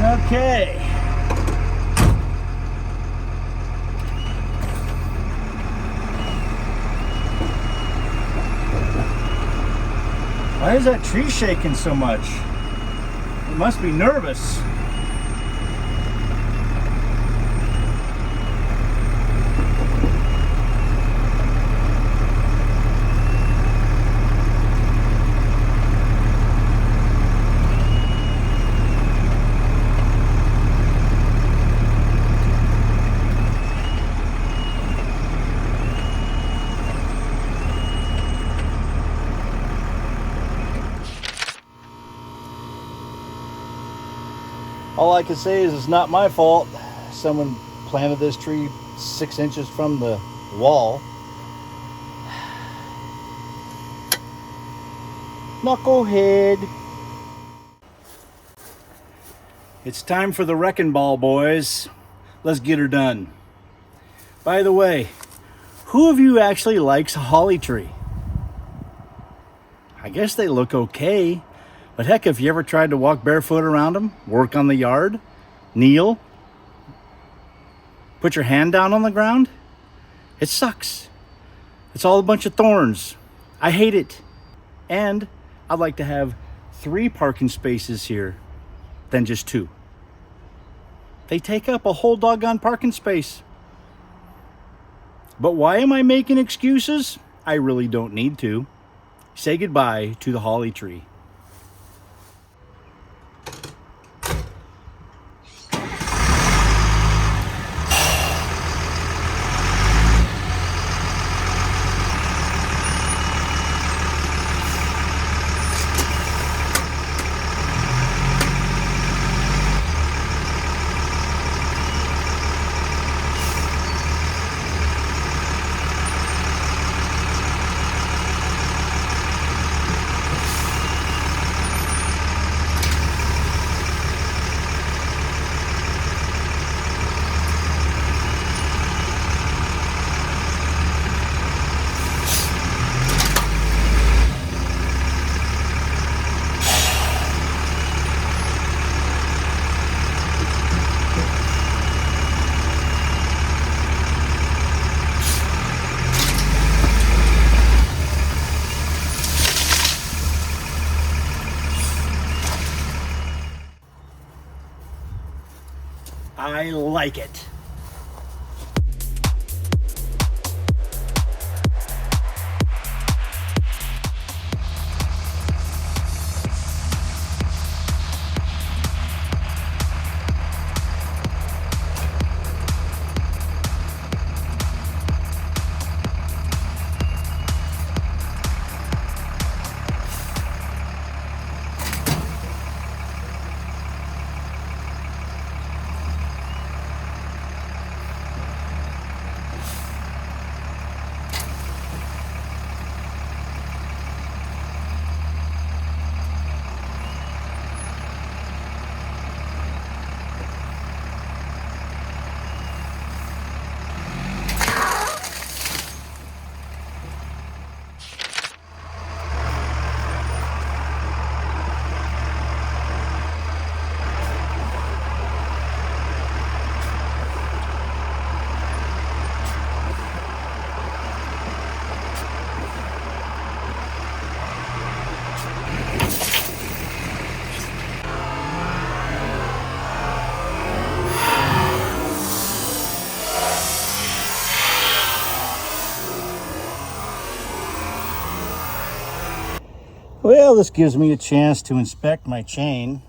Okay. Why is that tree shaking so much? It must be nervous. All I can say is it's not my fault. Someone planted this tree 6 inches from the wall. Knucklehead. It's time for the wrecking ball, boys. Let's get her done. By the way, who of you actually likes a holly tree? I guess they look okay. But heck, if you ever tried to walk barefoot around them, work on the yard, kneel, put your hand down on the ground, it sucks. It's all a bunch of thorns. I hate it. And I'd like to have 3 parking spaces here than just 2. They take up a whole doggone parking space. But why am I making excuses? I really don't need to. Say goodbye to the holly tree. I like it. Well, this gives me a chance to inspect my chain.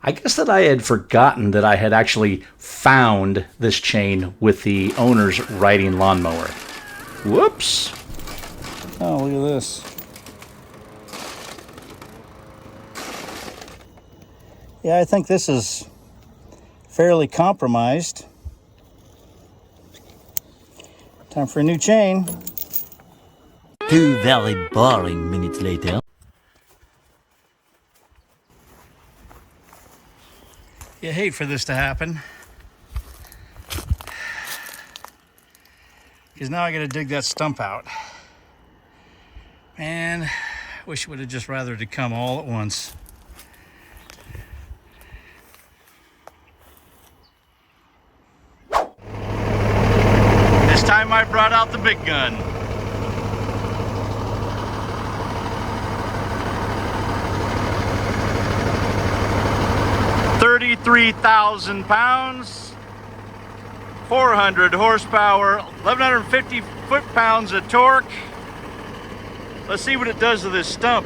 I guess that I had forgotten that I had actually found this chain with the owner's riding lawnmower. Whoops. Oh, look at this. Yeah, I think this is fairly compromised. Time for a new chain. 2 very boring minutes later. You hate for this to happen. Because now I gotta dig that stump out. Man, I wish it would have just rather to come all at once. time I brought out the big gun. £33,000, 400 horsepower, 1,150 foot-pounds of torque. Let's see what it does to this stump.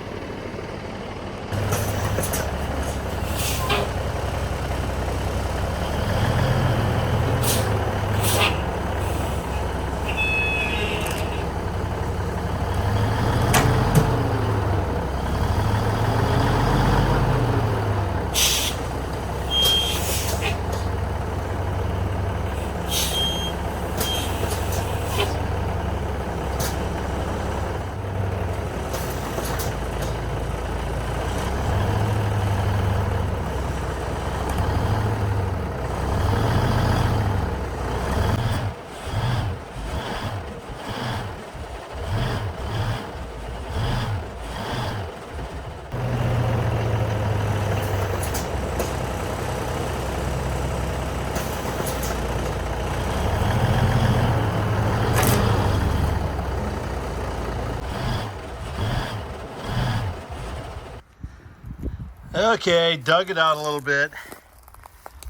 Okay, dug it out a little bit,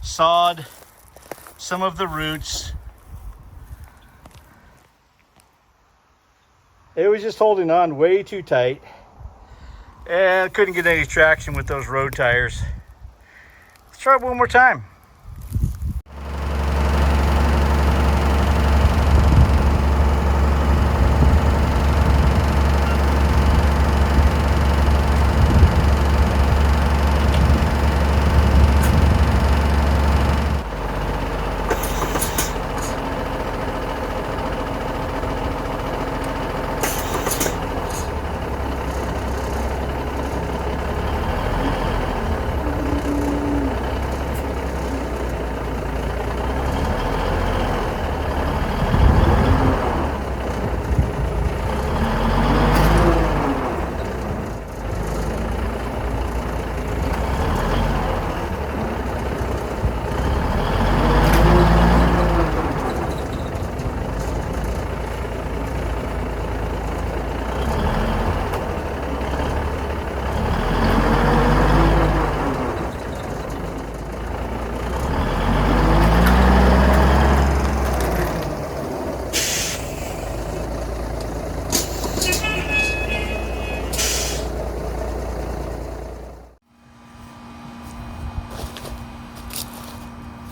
sawed some of the roots. It was just holding on way too tight, and I couldn't get any traction with those road tires. Let's try it one more time.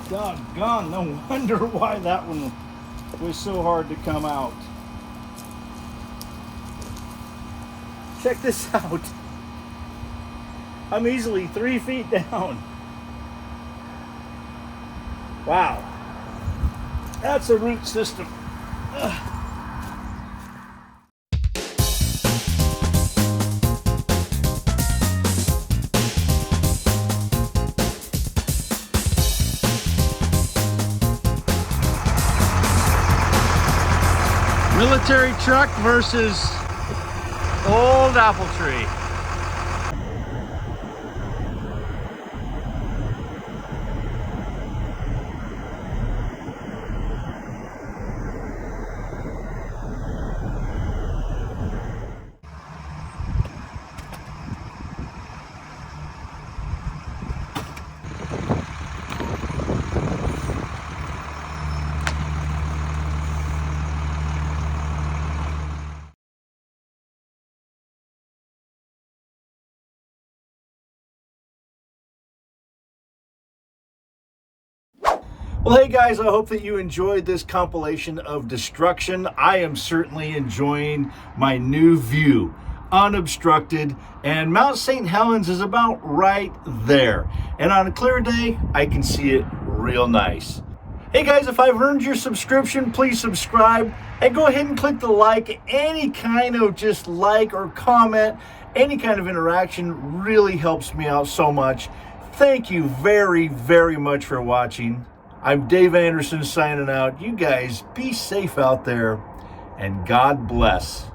Doggone, no wonder why that one was so hard to come out. Check this out. I'm easily 3 feet down. Wow. That's a root system. Ugh. Military truck versus old apple tree. Well, hey guys, I hope that you enjoyed this compilation of destruction. I am certainly enjoying my new view, unobstructed, and Mount St. Helens is about right there. And on a clear day, I can see it real nice. Hey guys, if I've earned your subscription, please subscribe and go ahead and click the like. Any kind of just like or comment, any kind of interaction really helps me out so much. Thank you very, very much for watching. I'm Dave Anderson signing out. You guys be safe out there, and God bless.